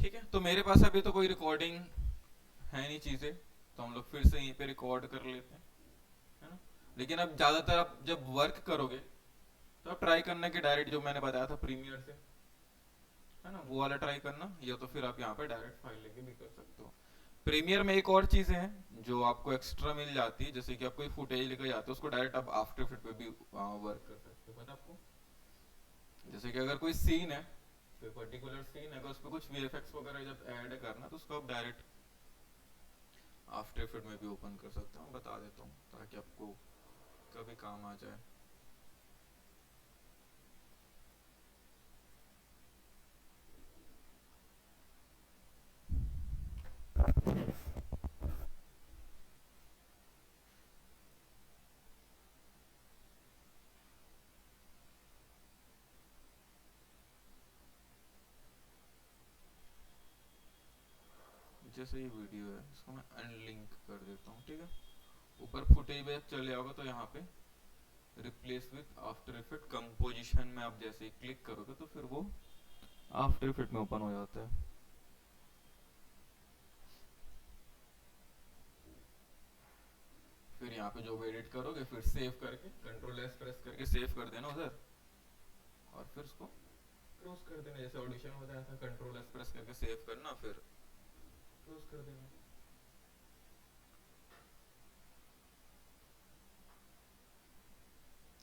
ठीक है, तो मेरे पास अभी तो कोई रिकॉर्डिंग है नहीं चीजें, तो हम लोग फिर से यहीं पे रिकॉर्ड कर लेते हैं, है ना। लेकिन अब ज्यादातर आप जब वर्क करोगे तो आप ट्राई करना कि डायरेक्ट जो मैंने बताया था प्रीमियर से, है ना, वो वाला ट्राई करना, या तो फिर आप यहाँ पे डायरेक्ट फाइल लेके भी कर सकते हो। प्रीमियर में एक और चीजें हैं जो आपको एक्स्ट्रा मिल जाती है, जैसे कि आप कोई फुटेज लेकर जाते हो उसको डायरेक्ट आप आफ्टर इफेक्ट पे भी वर्क कर सकते हो, पता आपको। जैसे कि अगर कोई सीन है, कोई पर्टिकुलर सीन है, अगर उस पर कुछ वीएफएक्स वगैरह जब ऐड करना तो उसको आप डायरेक्ट आफ्टर इफेक्ट में भी ओपन कर सकते हो, बता देता हूँ ताकि आपको कभी काम आ जाए। जैसे ये वीडियो है इसको मैं अनलिंक कर देता हूँ, ठीक है। ऊपर फुटेज में चले जाओगे तो यहाँ पे replace with after effect composition में आप जैसे ही क्लिक करोगे तो फिर वो आफ्टर इफेक्ट में ओपन हो जाता है। फिर यहाँ पे जो भी एडिट करोगे फिर सेव करके कंट्रोल एस प्रेस करके सेव कर देना उधर, और फिर उसको क्लोज कर देना, जैसे ऑडिशन होता है कंट्रोल एस प्रेस करके सेव करना फिर क्लोज कर देना।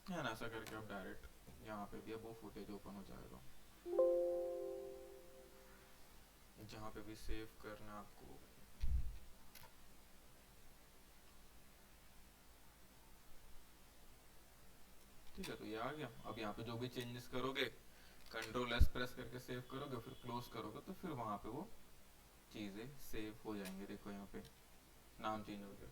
है ना, ऐसा करके आप डायरेक्ट यहाँ पे भी अब वो फुटेज ओपन हो जाएगा जहाँ पे भी सेव करना है आपको। ठीक है, तो ये आ गया। अब यहाँ पे जो भी चेंजेस करोगे कंट्रोल एस प्रेस करके सेव करोगे फिर क्लोज करोगे तो फिर वहां पे वो चीजें सेव हो जाएंगे। देखो यहाँ पे नाम चेंज हो गया,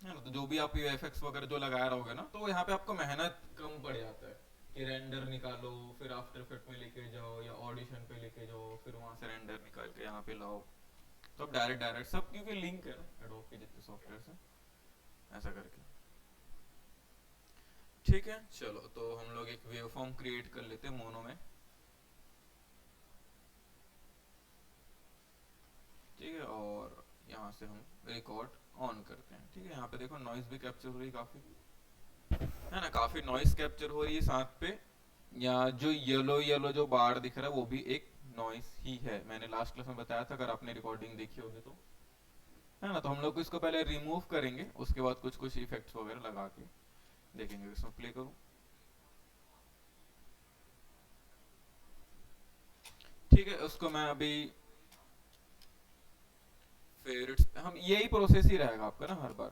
है ना। तो जो भी आप वीएफएक्स वगैरह जो लगाया रहोगे ना तो यहाँ पे आपको मेहनत कम पड़ जाता है कि रेंडर निकालो फिर आफ्टर इफेक्ट में लेके जाओ या ऑडिशन पे लेके जाओ फिर वहां से रेंडर निकाल के यहाँ पे लाओ। तो अब डायरेक्ट डायरेक्ट सब क्योंकि लिंक है ना एडोब के जितने सॉफ्टवेयर से, ऐसा करके। ठीक है, चलो तो हम लोग एक वेव फॉर्म क्रिएट कर लेते हैं मोनो में। ठीक है, और यहाँ से हम रिकॉर्ड ऑन करते हैं। ठीक है, यहाँ पे देखो नॉइज भी कैप्चर हो रही है काफी, है ना, काफी नॉइज कैप्चर हो रही है साथ पे। या जो येलो येलो जो बार दिख रहा है वो भी एक नॉइस ही है, मैंने लास्ट क्लास में बताया था अगर आपने रिकॉर्डिंग देखी होगी तो, है ना। तो हम लोग इसको पहले रिमूव करेंगे उसके बाद कुछ कुछ इफेक्ट्स वगैरह लगा के देखेंगे। इसमें प्ले करूँ, ठीक है, उसको मैं अभी फिर हम यही प्रोसेस ही रहेगा आपका ना हर बार।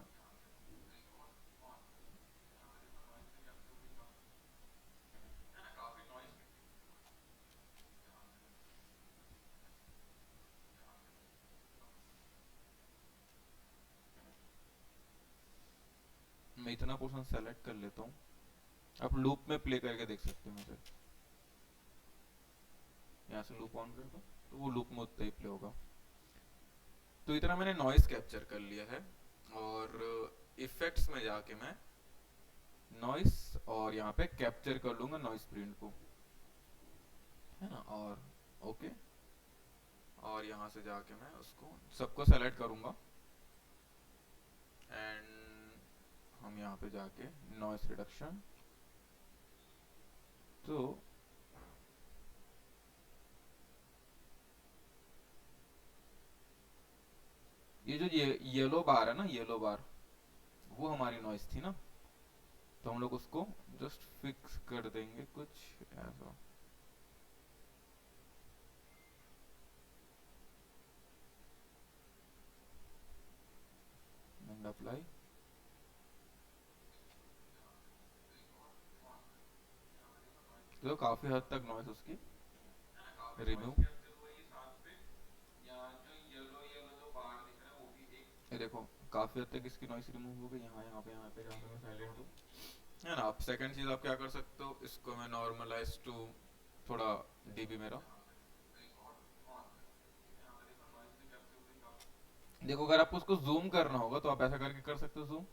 मैं इतना पोर्शन सेलेक्ट कर लेता हूँ, आप लूप में प्ले करके देख सकते हो मुझे। यहाँ से लूप ऑन कर दो तो वो लूप में उतना ही प्ले होगा। तो इतना मैंने नॉइस कैप्चर कर लिया है, और इफेक्ट्स में जाके मैं नॉइस और यहाँ पे कैप्चर कर लूंगा नॉइस प्रिंट को, है ना। और ओके, और यहाँ से जाके मैं उसको सबको सेलेक्ट करूंगा एंड हम यहाँ पे जाके नॉइस रिडक्शन, तो ये जो ये येलो बार है ना, येलो बार वो हमारी नॉइस थी ना, तो हम लोग उसको जस्ट फिक्स कर देंगे कुछ ऐसा एंड अप्लाई। तो काफी हद तक नॉइस उसकी रिमूव। ये देखो काफी हद तक इसकी नॉइस रिमूव हो गई, यहाँ पे जहाँ पे मैं साइलेंट हूँ, है ना। आप सेकंड चीज आप क्या कर सकते हो, इसको मैं नॉर्मलाइज टू थोड़ा डीबी मेरा, देखो अगर आपको उसको जूम करना होगा तो आप ऐसा करके कर सकते हो जूम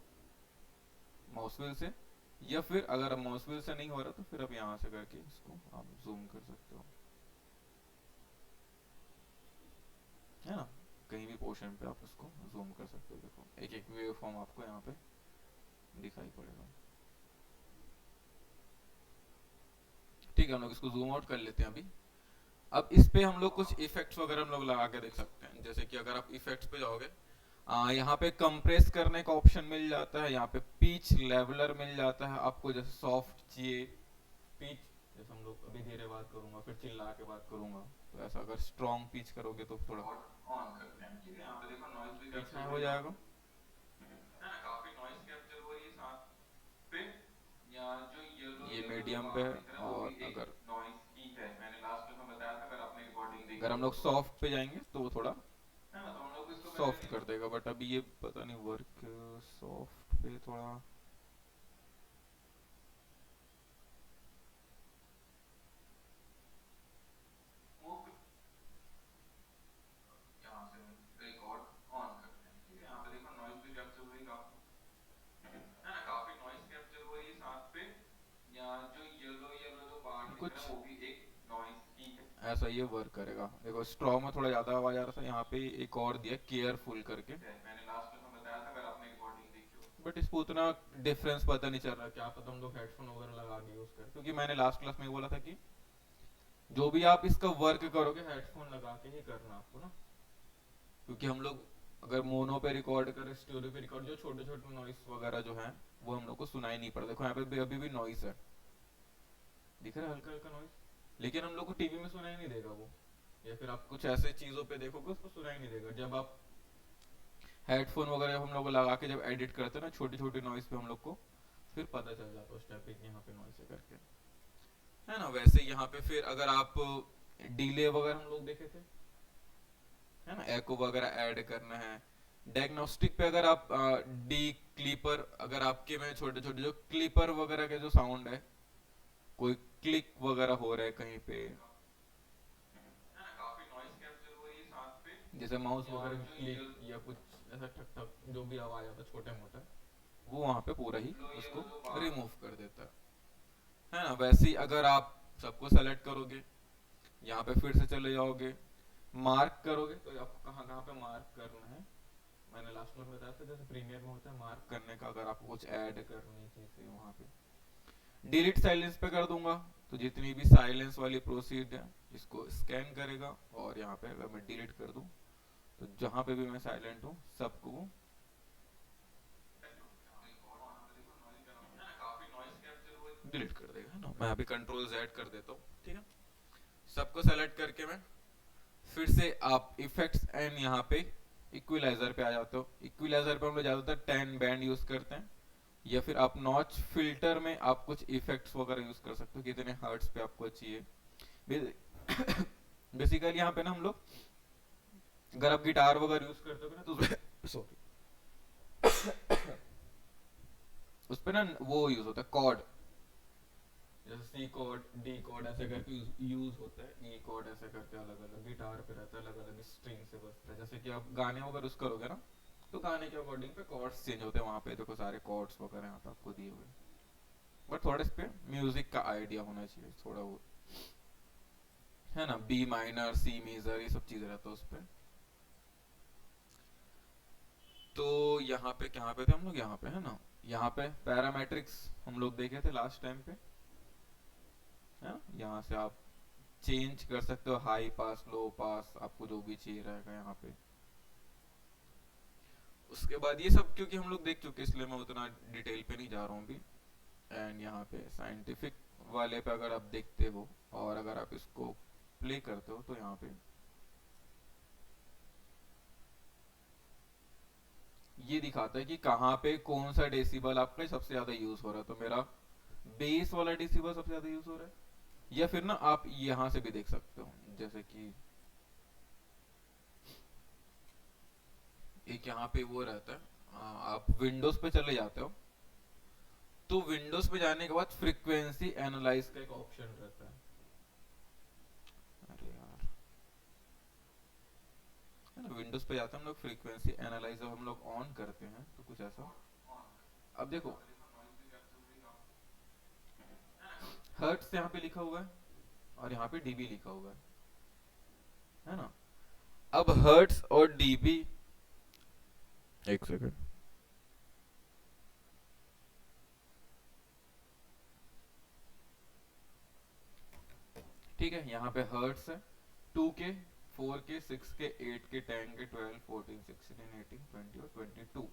माउस व्हील से, या फिर अगर माउस व्हील से नहीं हो रहा तो फिर आप यहाँ से करके इसको आप जूम कर सकते हो। पोर्शन पे आप उसको जूम कर सकते हो। देखो एक एक वेव फॉर्म आपको यहाँ पे दिखाई पड़ेगा। ठीक है, हम लोग इसको जूम आउट कर लेते हैं अभी। अब इस पे हम लोग कुछ इफेक्ट्स वगैरह हम लोग लगा के देख सकते हैं। जैसे कि अगर आप इफेक्ट्स पे जाओगे, यहाँ पे कंप्रेस करने का ऑप्शन मिल जाता है, यहाँ पे पिच लेवलर मिल जाता है आपको, जैसे सॉफ्ट चाहिए पिच, जैसे हम लोग अभी धीरे बात करूंगा फिर चिल्ला के बात करूंगा, तो ऐसा अगर स्ट्रॉन्ग पिच करोगे तो थोड़ा ऑन करते हैं। ठीक है, यहाँ पे देखो नॉइज भी कैप्चर हो जाएगा, है ना, काफी नॉइज कैप्चर हो रही है साथ पे। या जो ये मीडियम पे है, और अगर नॉइज की है, मैंने लास्ट में बताया था, अगर आपने रिकॉर्डिंग देखी, अगर हम लोग सॉफ्ट पे जाएंगे तो वो थोड़ा, है ना, तो हम लोग इसको सॉफ्ट कर देगा। बट अभी ये पता नहीं वर्क सॉफ्ट पे थोड़ा, यहाँ से रिकॉर्ड ऑन करते हैं। ठीक है, यहाँ पे देखो नॉइज भी कैप्चर हो रही काफी, है ना, काफी नॉइज कैप्चर हो रही है साथ पे। या जो येलो येलो जो पार्ट दिख रहा है वो भी एक नॉइज ही है। ऐसा ये वर्क करेगा। देखो स्ट्रॉ में थोड़ा ज्यादा आवाज आ रहा था, यहाँ पे एक और दिया केयरफुल करके, मैंने लास्ट में बताया था, अगर आपने रिकॉर्डिंग देखी हो। बट इसको उतना डिफरेंस पता नहीं चल रहा, क्या पता हम लोग हेडफोन वगैरह लगा के यूज करें, क्योंकि मैंने लास्ट क्लास में बोला था कि जो भी आप इसका वर्क करोगे हेडफोन लगा के ही करना आपको ना, क्योंकि हम लोग अगर मोनो पे रिकॉर्ड करें, स्टूडियो पे रिकॉर्ड, जो छोटे छोटे नॉइस वगैरह जो है वो हम लोग को सुनाई नहीं पड़ता। देखो यहाँ पे भी अभी भी नॉइस है, दिख रहा है हल्का हल्का नॉइस, लेकिन हम लोग को टीवी में सुनाई नहीं देगा वो, या फिर आप कुछ ऐसे चीजों पे देखोगे उसको सुनाई नहीं देगा। जब आप हेडफोन वगैरह हम लोग लगा के जब एडिट करते हैं ना छोटी छोटी नॉइस पे, हम लोग को फिर पता चल जाता है उस टाइम पे यहाँ पे नॉइस है करके, है ना। वैसे यहाँ पे फिर अगर आप डिले वगैरह हम लोग देखे थे, है ना, एको वगैरह ऐड करना है, डायग्नोस्टिक पे अगर आप डी क्लीपर, अगर आपके में छोटे छोटे जो क्लीपर वगैरह के जो साउंड है, कोई क्लिक वगैरह हो रहा है कहीं पे, है ना, काफी नॉइज कैप्चर हो रही है साथ पे, जैसे माउस वगैरह क्लिक या कुछ ऐसा ठक ठक जो भी आवाज आता है छोटा मोटा, वो वहां पे पूरा ही उसको रिमूव कर देता है ना। वैसे ही अगर आप सबको सेलेक्ट करोगे, यहाँ पे फिर से चले जाओगे, मार्क करोगे, तो आपको कहाँ कहाँ पे मार्क करना है, मैंने लास्ट में बताया था, जैसे प्रीमियर में होता है मार्क करने का, अगर आपको कुछ ऐड करनी चीजें वहां पे डिलीट साइलेंस पे कर दूंगा, तो जितनी भी साइलेंस वाली प्रोसीड है इसको स्कैन करेगा, और यहाँ पे अगर मैं डिलीट कर दूं तो जहां पे भी मैं साइलेंट हूँ सबको डिलीट कर देगा, है ना। मैं अभी कंट्रोल Z कर देता हूँ, ठीक है, सबको सेलेक्ट करके मैं फिर से आप इफेक्ट्स एंड यहाँ पे इक्विलाइजर पे आ जाते हो। इक्विलाइजर पे हम लोग ज्यादातर 10 बैंड यूज करते हैं, या फिर आप नॉच फिल्टर में आप कुछ इफेक्ट्स वगैरह यूज कर सकते हो, कितने हर्ट्ज पे आपको चाहिए। बेसिकली यहाँ पे ना हम लोग अगर आप गिटार वगैरह यूज करते हो ना, तो सॉरी उस पे ना वो यूज होता है कॉर्ड, जैसे सी कॉर्ड डी कॉर्ड ऐसे करके यूज होता है, ई कॉर्ड ऐसे करके अलग अलग गिटार पे रहता है, अलग अलग स्ट्रिंग से बजता है। जैसे कि आप गाने वगैरह यूज करोगे ना, तो गाने के अकॉर्डिंग पे कॉर्ड्स चेंज होते हैं, वहां पे देखो सारे कॉर्ड्स वगैरह यहाँ पे आपको दिए हुए, बट थोड़ा इस पे म्यूजिक का आइडिया होना चाहिए थोड़ा वो, है ना, बी माइनर सी मेजर ये सब चीज रहता है उस पे। तो यहाँ पे कहाँ पे थे हम लोग, यहाँ पे, है ना, यहाँ पे पैरामेट्रिक्स हम लोग देखे थे लास्ट टाइम पे, है ना। यहाँ से आप चेंज कर सकते हो हाई पास लो पास, आपको जो भी चाहिए रहेगा यहाँ पे। उसके बाद ये सब क्योंकि हम लोग देख चुके इसलिए मैं उतना डिटेल पे नहीं जा रहा हूँ अभी। एंड यहाँ पे साइंटिफिक वाले पे अगर आप देखते हो और अगर आप इसको प्ले करते हो, तो यहाँ पे ये दिखाता है कि कहाँ पे कौन सा डेसिबल आपका सबसे ज्यादा यूज हो रहा है। तो मेरा बेस वाला डेसिबल सबसे ज्यादा यूज हो रहा है, या फिर ना आप यहाँ से भी देख सकते हो, जैसे कि एक यहाँ पे वो रहता है, आप विंडोज पे चले जाते हो, तो विंडोज पे जाने के बाद फ्रीक्वेंसी एनालाइज का एक ऑप्शन रहता है, अरे यार, है ना, विंडोज पे जाते हैं हम लोग, फ्रीक्वेंसी एनालाइज जब हम लोग ऑन करते हैं तो कुछ ऐसा, अब देखो हर्ट्स यहाँ पे लिखा हुआ है और यहाँ पे डीबी लिखा हुआ है ना। अब हर्ट्स और डीबी एक सेकंड। ठीक है, यहाँ पे हर्ट्स है। 2 के, 4 के, 6 के, 8 के, 10 के, 12, 14, 16, 18, 20 और 22।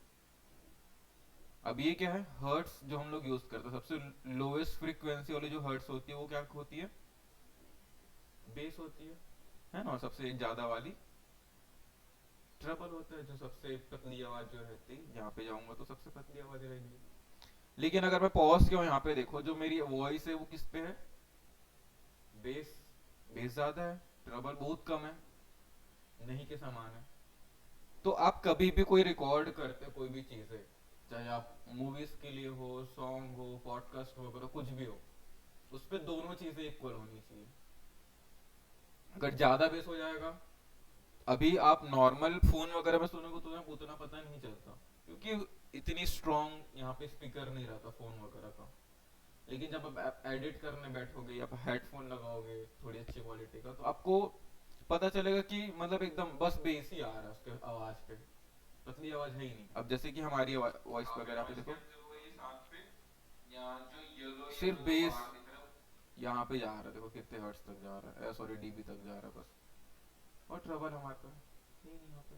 अब ये क्या है, हर्ट्स जो हम लोग यूज करते हैं, सबसे लोएस्ट फ्रीक्वेंसी वाली जो हर्ट्स होती है वो क्या होती है, बेस होती है ना। और सबसे ज्यादा वाली ट्रबल होता है, जो सबसे पतली आवाज जो रहती है, यहाँ पे जाऊंगा तो सबसे पतली आवाज रहेगी। लेकिन अगर मैं पॉज किया यहाँ पे देखो, जो मेरी वॉइस है वो किस पे है, बेस। बेस ज्यादा है, ट्रबल बहुत कम है, नहीं के समान है। तो आप कभी भी कोई रिकॉर्ड करते कोई भी चीज है, चाहे आप मूवीज के लिए हो, सॉन्ग हो, पॉडकास्ट हो, अगर कुछ भी हो, उस पे दोनों चीजें इक्वल होनी चाहिए। अगर ज्यादा बेस हो जाएगा, अभी आप नॉर्मल फोन वगैरह में सुनोगे तो उतना पता नहीं चलता, क्योंकि इतनी स्ट्रॉन्ग यहाँ पे स्पीकर नहीं रहता फोन वगैरह का। लेकिन जब आप एडिट करने बैठोगे या हेडफोन लगाओगे थोड़ी अच्छी क्वालिटी का, तो आपको पता चलेगा कि मतलब एकदम बस बेस ही आ रहा है उसके आवाज पे, पतली आवाज है ही नहीं। अब जैसे कि हमारी वॉइस वगैरह पे देखो, सिर्फ बेस यहाँ पे जा रहा है, देखो कितने हर्ट्ज तक जा रहा है, सॉरी डीबी तक जा रहा है बस। और ट्रबल हमारे पे नहीं, नहीं यहाँ पे।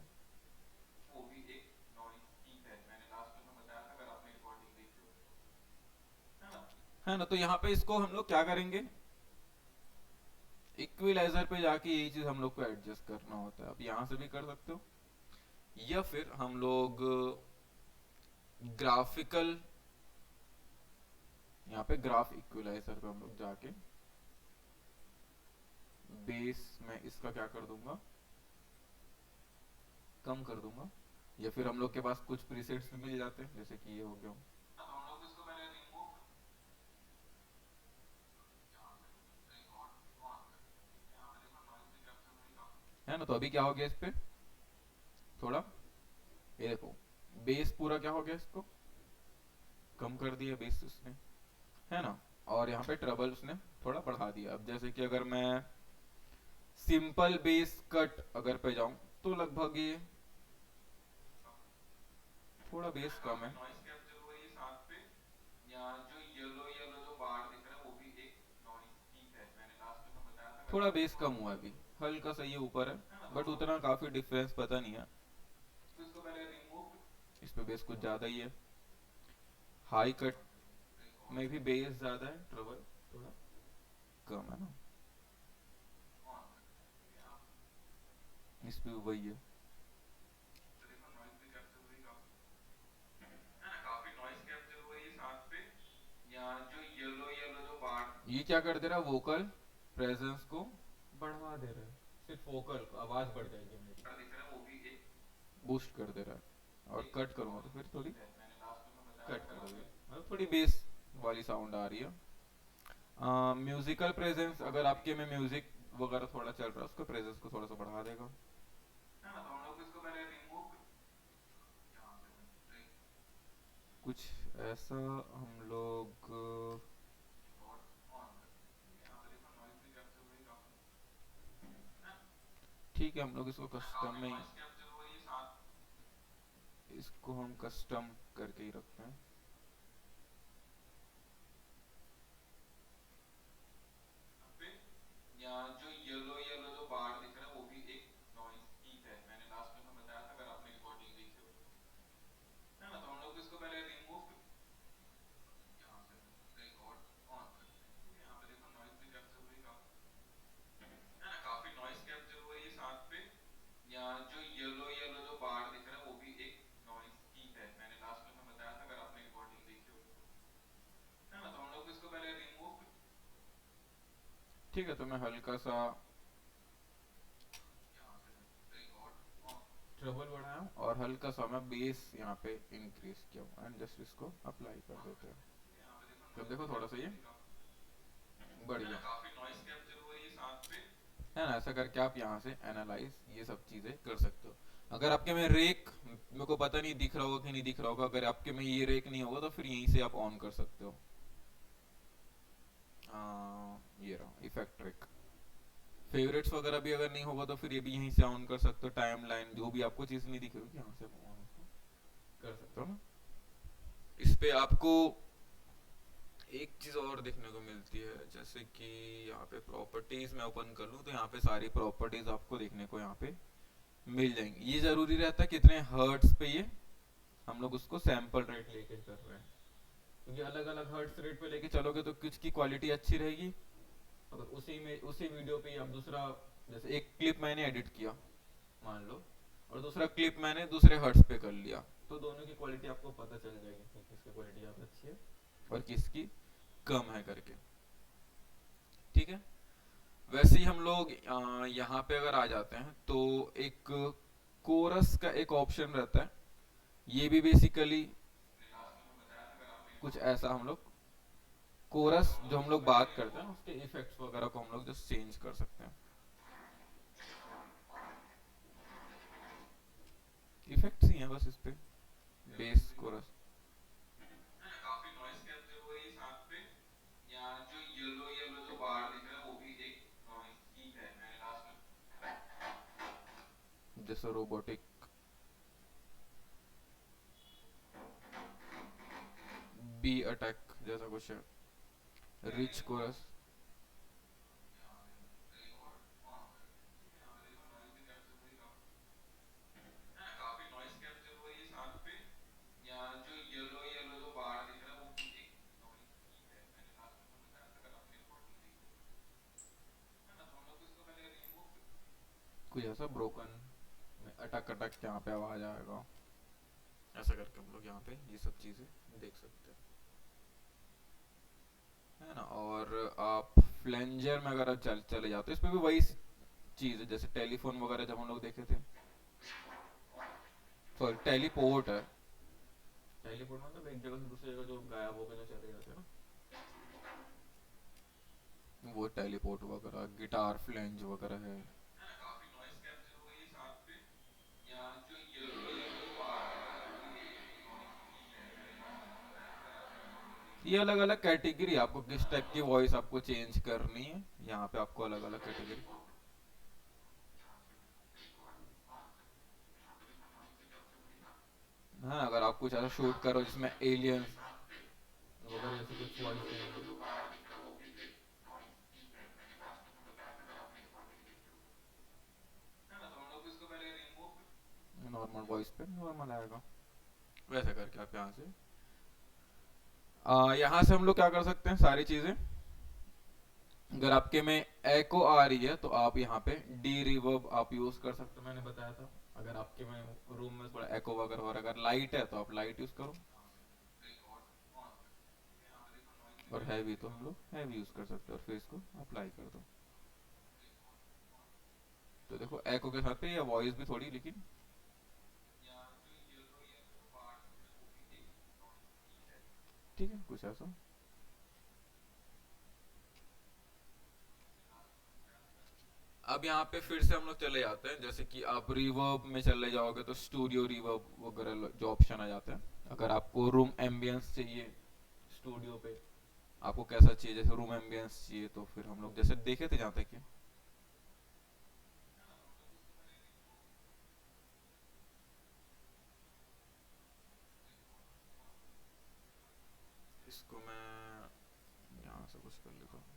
वो भी एक नॉइज पीक है, मैंने लास्ट में बताया था, अगर आपने रिकॉर्डिंग देखी हो, है ना। तो यहाँ पे इसको हम लोग क्या करेंगे, इक्विलाइजर पे जाके यही चीज हम लोग को एडजस्ट करना होता है। अब यहाँ से भी कर सकते हो, या फिर हम लोग ग्राफिकल, यहाँ पे ग्राफ इक्विलाइजर पे हम लोग जाके बेस में इसका क्या कर दूंगा, कम कर दूंगा। या फिर हम लोग के पास कुछ प्रीसेट्स मिल जाते हैं, जैसे कि ये हो गया, तो हम लोग इसको पहले रिमूव, है ना। तो अभी क्या हो गया इस पे, थोड़ा ये देखो, बेस पूरा क्या हो गया, इसको कम कर दिया बेस उसने, है ना। और यहाँ पे ट्रबल उसने थोड़ा बढ़ा दिया। अब जैसे कि अगर मैं सिंपल बेस कट अगर पे जाऊं, तो लगभग ये थोड़ा बेस कम है। नॉइस कैप्चर हो रही है साथ पे, यहाँ जो येलो येलो जो बार दिख रहा है वो भी एक नॉइस पीक है, मैंने लास्ट में बताया था। थोड़ा बेस कम हुआ है अभी, हल्का सा ये ऊपर है, बट उतना काफी डिफरेंस पता नहीं है। तो इसको पहले रिमूव, इस पे बेस कुछ ज्यादा ही है। हाई कट में भी बेस ज्यादा है, ट्रबल थोड़ा कम है ना, इस पे वही है। ये क्या कर दे रहा है, वोकल प्रेजेंस को बढ़ा दे रहा है, सिर्फ वोकल को आवाज बढ़ जाएगी मेरी, वो भी एक बूस्ट कर दे रहा है। और कट करूंगा तो फिर थोड़ी कट कर दोगे, मतलब थोड़ी बेस वाली साउंड आ रही है। म्यूजिकल प्रेजेंस, अगर आपके में म्यूजिक वगैरह थोड़ा चल रहा है, उसका प्रेजेंस को थोड़ा सा बढ़ा देगा, है ना। तो हम लोग इसको पहले रिमूव, कुछ ऐसा हम लोग ठीक है, हम लोग इसको कस्टम में इसको हम कस्टम करके ही रखते हैं। यहाँ जो येलो येलो जो बार दिख रहा है वो भी एक नॉइस पीक है, मैंने लास्ट में बताया था, अगर आपने रिकॉर्डिंग देखी हो तो, है ना। तो हम लोग इसको पहले रिमूव, यहाँ से रिकॉर्ड ऑन करते हैं, यहाँ पे देखो नॉइस भी कैप्चर हुई काफी, है ना, काफी नॉइस कैप्चर हो रही है साथ पे। यहाँ जो येलो येलो जो बार दिख रहा है वो भी एक नॉइस पीक है, मैंने लास्ट में बताया था, अगर आपने रिकॉर्डिंग देखी हो तो, है ना। तो हम लोग इसको पहले रिमूव, ठीक है। तो मैं हल्का सा ट्रबल बढ़ाया हूँ और हल्का सा मैं बेस यहाँ पे इंक्रीज किया हूँ, एंड जस्ट इसको अप्लाई कर देते हैं। तो देखो थोड़ा सा ये बढ़ गया, काफी नॉइस कैप्चर हो रही है साथ पे, है ना। ऐसा करके आप यहाँ से एनालाइज ये सब चीजें कर सकते हो। अगर आपके में रेक, मेरे को पता नहीं दिख रहा होगा कि नहीं दिख रहा होगा, अगर आपके में ये रेक नहीं होगा तो फिर यहीं से आप ऑन कर सकते हो। ये रहा इफेक्ट रेक। फेवरेट्स वगैरह भी अगर नहीं होगा तो फिर ये भी यहीं से ऑन कर सकते हो। टाइम लाइन जो भी आपको चीज नहीं दिख रही होगी, यहाँ से ऑन उसको कर सकते हो ना। इस पे आपको एक चीज और देखने को मिलती है, जैसे कि यहाँ पे प्रॉपर्टीज में ओपन कर लूँ तो यहाँ पे सारी प्रॉपर्टीज आपको देखने को यहाँ पे मिल जाएंगी। ये जरूरी रहता है कितने हर्ट्स पे ये हम लोग उसको सैंपल रेट लेके कर रहे हैं, क्योंकि अलग अलग हर्ट्स रेट पे लेके चलोगे तो कुछ की क्वालिटी अच्छी रहेगी। अगर उसी में उसी वीडियो पे आप दूसरा, जैसे एक क्लिप मैंने एडिट किया मान लो, और दूसरा क्लिप मैंने दूसरे हर्ट्स पे कर लिया, तो दोनों की क्वालिटी आपको पता चल जाएगी कि किसकी क्वालिटी ज़्यादा अच्छी है और किसकी कम है करके। ठीक है। वैसे ही हम लोग यहाँ पे अगर आ जाते हैं तो एक कोरस का एक ऑप्शन रहता है। ये भी बेसिकली कुछ ऐसा हम लोग कोरस जो हम लोग बात करते हैं उसके इफेक्ट्स वगैरह को हम लोग जस्ट चेंज कर सकते हैं। इफेक्ट्स ही हैं बस इस पे, बेस कोरस। काफी नॉइस कैप्चर हो रही है साथ पे, या जो येलो येलो जो बार दिख रहा है वो भी एक नॉइस ही है। मैंने लास्ट में जैसे रोबोटिक बी अटैक जैसा कुछ है, रिच कोरस। काफी नॉइस कैप्चर हो रही है साथ पे, या जो येलो येलो जो बार दिख रहा है वो भी एक नॉइस ही है। मैंने लास्ट में बताया था अगर आपने रिकॉर्डिंग देखी है ना, तो हम लोग इसको पहले रिमूव कुछ ऐसा ब्रोकन में अटक अटक यहाँ पे आवाज आएगा, ऐसा करके हम लोग यहाँ पे ये सब चीजें देख सकते हैं, है ना। और आप फ्लेंजर में अगर आप चले जाते हो इसमें भी वही चीज है जैसे टेलीफोन वगैरह जब हम लोग देखे थे। सॉरी टेलीपोर्ट है, टेलीपोर्ट मतलब एक जगह से दूसरी जगह जो गायब होकर जो चले जाते हैं ना, वो टेलीपोर्ट वगैरह। गिटार फ्लेंज वगैरह है। काफी नॉइस कैप्चर हो रही है साथ पे, या जो येलो येलो आ रहा है ये अलग अलग कैटेगरी, आपको किस टाइप की वॉइस आपको चेंज करनी है यहाँ पे आपको अलग अलग कैटेगरी। हाँ अगर आप कुछ ऐसा शूट करो जिसमें एलियंस वगैरह जैसे कुछ वॉइस है ना, तो हम लोग इसको पहले रिमूव नॉर्मल वॉइस पे नॉर्मल आएगा, वैसे करके आप यहाँ से यहाँ से हम लोग क्या कर सकते हैं सारी चीजें। अगर आपके में एको आ रही है तो आप यहाँ पे डी रिवर्ब आप यूज कर सकते हो, मैंने बताया था। अगर आपके में रूम में थोड़ा एको वगैरह हो रहा है, अगर लाइट है तो आप लाइट यूज करो, और हैवी तो हम लोग हैवी यूज कर सकते हो, और फिर इसको अप्लाई कर दो। तो देखो एको के साथ पे ये वॉइस भी थोड़ी, लेकिन ठीक है कुछ ऐसा। अब यहाँ पे फिर से हम लोग चले जाते हैं, जैसे कि आप रिवर्ब में चले जाओगे तो स्टूडियो रिवर्ब वगैरह जो ऑप्शन आ जाता है। अगर आपको रूम एम्बियंस चाहिए स्टूडियो पे, आपको कैसा चाहिए, जैसे रूम एम्बियंस चाहिए तो फिर हम लोग जैसे देखे थे जहाँ तक कि इसको मैं यहाँ से कुछ कर लेता हूँ।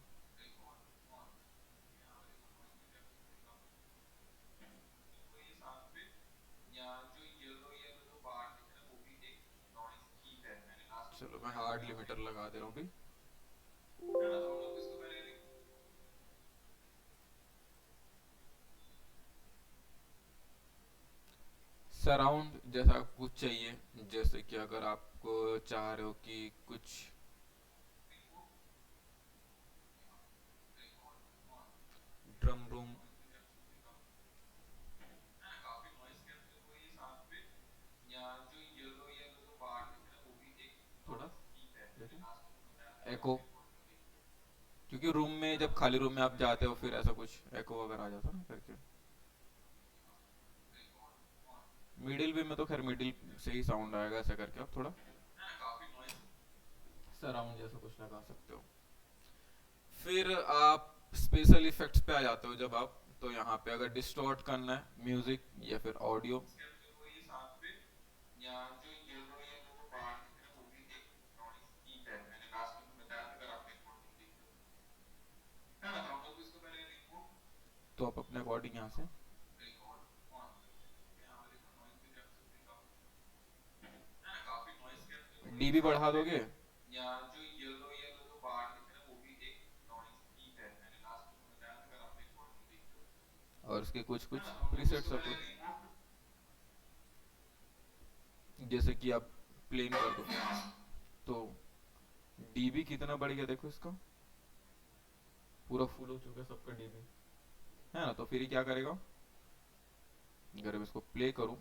चलो मैं हार्ड लिमिटर लगा दे रहा हूँ अभी। सराउंड जैसा कुछ चाहिए, जैसे कि अगर आपको चाह रहे हो कि कुछ ड्रम रूम थोड़ा एको, क्योंकि रूम में जब खाली रूम में आप जाते हो फिर ऐसा कुछ एको वगैरह आ जाता है ना करके। मिडिल भी में तो खैर मिडिल से ही साउंड आएगा, ऐसा करके आप थोड़ा सराउंड जैसा कुछ लगा सकते हो। फिर आप स्पेशल इफेक्ट्स पे आ जाते हो जब आप, तो यहाँ पे अगर डिस्टॉर्ट करना है म्यूजिक या फिर ऑडियो, तो आप अपने अकॉर्डिंग यहाँ से डीबी बढ़ा दोगे, और इसके कुछ कुछ प्रीसेट्स अपन, जैसे कि आप प्लेन कर दो तो डीबी कितना बढ़ गया देखो इसका, पूरा फुल हो चुका है सबका डीबी, है ना। तो फिर ये क्या करेगा, अगर मैं इसको प्ले करूं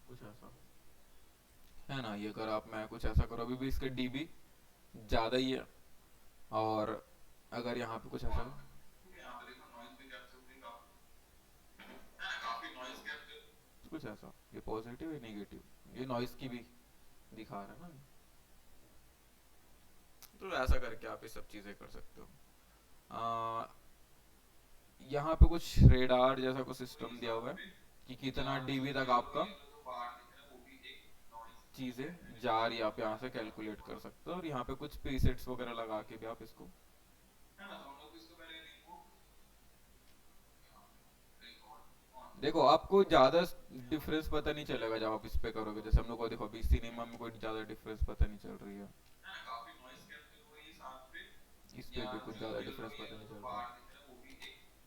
कुछ ऐसा, है ना, ये अगर आप मैं कुछ ऐसा करो, अभी भी इसका डीबी ज्यादा ही है। और अगर यहाँ पे कुछ ऐसा कुछ ऐसा, ये पॉजिटिव है नेगेटिव, ये नॉइस की भी दिखा रहा है ना। तो ऐसा करके आप ये सब चीजें कर सकते हो। आ, यहाँ पे कुछ रेडार जैसा कुछ सिस्टम दिया हुआ है कि कितना डीबी तक आपका चीजें जा रही है, आप यहाँ से कैलकुलेट कर सकते हो। और यहाँ पे कुछ प्रीसेट्स वगैरह लगा के भी आप इसको, देखो आपको ज्यादा डिफरेंस पता नहीं चलेगा जब आप इस पे करोगे। जैसे हम लोग को देखो अभी सिनेमा में कोई ज्यादा डिफरेंस पता नहीं चल रही है, इस पे भी कुछ ज्यादा डिफरेंस पता नहीं चल रहा है।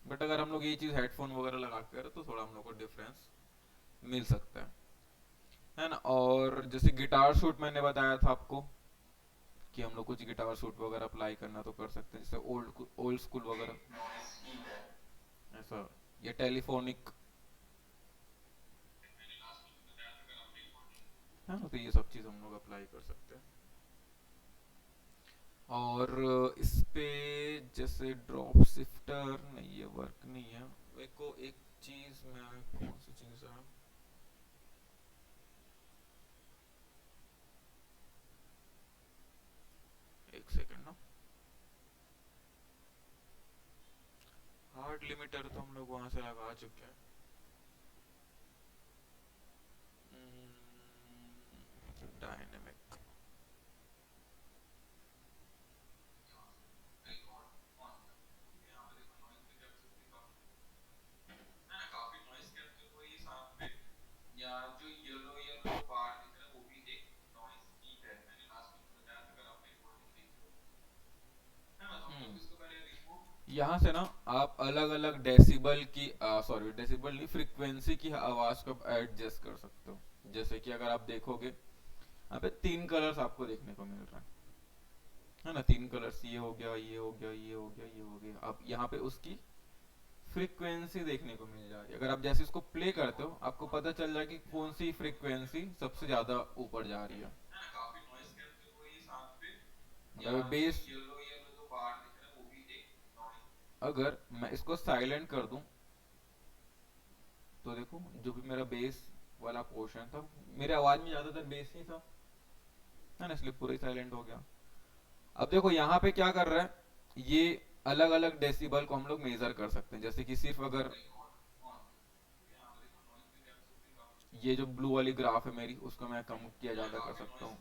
बट अगर हम लोग ये चीज हेडफोन वगैरह लगा के करें तो थोड़ा हम लोग को डिफरेंस मिल सकता है ना। और जैसे गिटार शूट मैंने बताया था आपको कि हम लोग कुछ गिटार शूट वगैरह अप्लाई करना तो कर सकते हैं, जैसे ओल्ड ओल्ड स्कूल वगैरह ऐसा, ये टेलीफोनिक, है ना। तो ये सब चीज हम लोग अप्लाई कर सकते हैं। और इस पे जैसे ड्रॉप शिफ्टर नहीं, ये वर्क नहीं है। मेरे को एक चीज में, कौन सी चीज है, एक सेकंड ना, हार्ड लिमिटर तो हम लोग वहां से लगा चुके हैं। डायनेमिक, यहाँ से ना आप अलग अलग डेसिबल की, सॉरी डेसिबल नहीं, फ्रीक्वेंसी की आवाज को एडजस्ट कर सकते हो। जैसे कि अगर आप देखोगे यहाँ पे तीन कलर्स आपको देखने को मिल रहा है ना, तीन कलर्स, ये हो गया, ये हो गया, ये हो गया, ये हो गया। आप यहाँ पे उसकी फ्रीक्वेंसी देखने को मिल जा रही है। अगर आप जैसे इसको प्ले करते हो आपको पता चल रहा है कि कौन सी फ्रीक्वेंसी सबसे ज्यादा ऊपर जा रही है। मतलब बेस, अगर मैं इसको साइलेंट कर दूं तो देखो जो भी मेरा बेस वाला पोर्शन था, मेरे आवाज में ज्यादातर बेस नहीं था, है ना, इसलिए पूरा ही साइलेंट हो गया। अब देखो यहाँ पे क्या कर रहा है, ये अलग अलग डेसिबल को हम लोग मेजर कर सकते हैं। जैसे कि सिर्फ अगर ये जो ब्लू वाली ग्राफ है मेरी, उसको मैं कम किया ज्यादा कर सकता हूँ।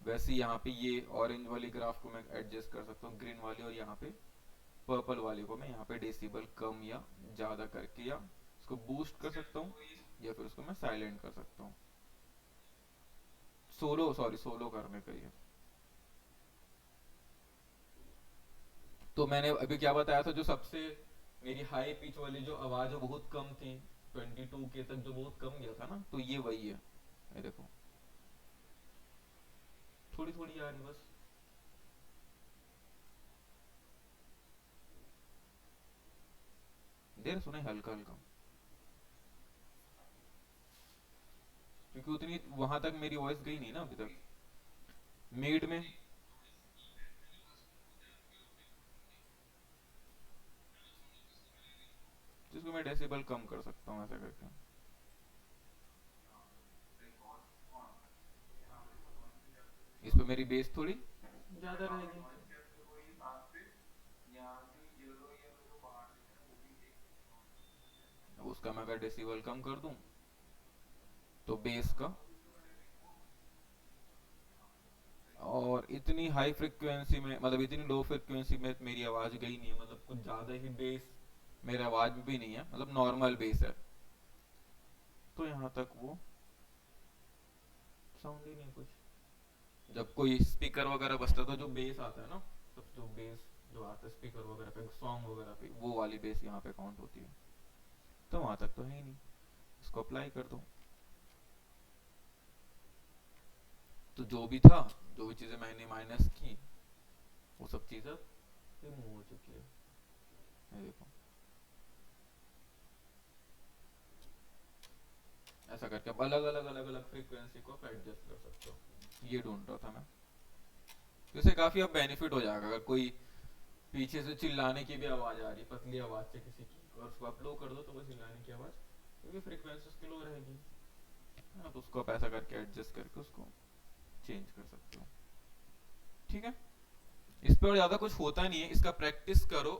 वैसे यहाँ पे ये ऑरेंज वाली ग्राफ को मैं एडजस्ट कर सकता हूँ, ग्रीन वाली, और यहाँ पे पर्पल वाली को मैं यहाँ पे डेसिबल कम या ज्यादा करके, या इसको बूस्ट कर सकता हूँ, या फिर उसको मैं साइलेंट कर सकता हूँ। सोलो, सॉरी सोलो करने का ये। तो मैंने अभी क्या बताया था, जो सबसे मेरी हाई पिच वाली जो आवाज है बहुत कम थी, 22 के तक जो बहुत कम गया था ना, तो ये वही है। ये देखो थोड़ी थोड़ी आ रही बस, देर सुनाई हल्का हल्का, क्योंकि उतनी वहां तक मेरी वॉइस गई नहीं ना अभी तक। मिड में, जिसको मैं डेसिबल कम कर सकता हूँ ऐसा करके। इस पे मेरी बेस थोड़ी ज्यादा रहेगी, अब उसका मैं अगर डेसिबल कम कर दूं तो बेस का, और इतनी हाई फ्रिक्वेंसी में, मतलब इतनी लो फ्रिक्वेंसी में मेरी आवाज गई नहीं है, मतलब कुछ ज्यादा ही बेस मेरे आवाज में भी नहीं है, मतलब नॉर्मल बेस है। तो यहाँ तक वो साउंड ही नहीं कुछ। जब कोई स्पीकर वगैरह बजता है तो जो बेस आता है ना, सब जो बेस जो आता है स्पीकर वगैरह पे, सॉन्ग वगैरह पे, वो वाली बेस यहाँ पे काउंट होती है। तो वहां तक तो है ही नहीं। इसको अप्लाई कर दो, तो जो भी था, जो भी चीजें मैंने माइनस की, वो सब चीजें रिमूव हो चुकी है। ये देखो, ऐसा करके आप अलग अलग फ्रीक्वेंसी को आप एडजस्ट कर सकते हो। ये ढूंढ रहा था मैं। तो इससे काफी अब बेनिफिट हो जाएगा। अगर कोई पीछे से चिल्लाने की भी आवाज आ रही, पतली आवाज से किसी की, और उसको आप लो कर दो तो वो चिल्लाने की आवाज, क्योंकि फ्रीक्वेंसी उसकी लो रहेगी, आप उसको आप ऐसा करके एडजस्ट करके उसको चेंज कर सकते हो। ठीक है, इस पर ज्यादा कुछ होता नहीं है, इसका प्रैक्टिस करो।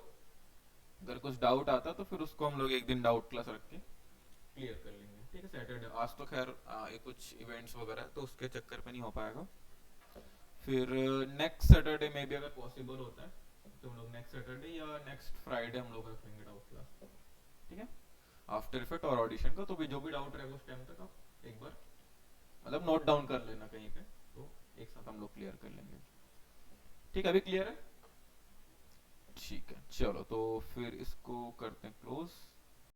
अगर कुछ डाउट आता तो फिर उसको हम लोग एक दिन डाउट क्लास रख के क्लियर कर लेंगे। ठीक है, सैटरडे आज तो खैर ये कुछ इवेंट्स वगैरह है, तो उसके चक्कर पे नहीं हो पाएगा। फिर नेक्स्ट सैटरडे में भी अगर पॉसिबल होता है तो हम लोग नेक्स्ट सैटरडे या नेक्स्ट फ्राइडे हम लोग रखेंगे डाउट क्लास। ठीक है, आफ्टर इफेक्ट और ऑडिशन का, तो भी जो भी डाउट रहेगा उस टाइम तक आप एक बार मतलब नोट डाउन कर लेना कहीं पे, तो एक साथ हम लोग क्लियर कर लेंगे। ठीक है, अभी क्लियर है? ठीक है, चलो तो फिर इसको करते हैं क्लोज।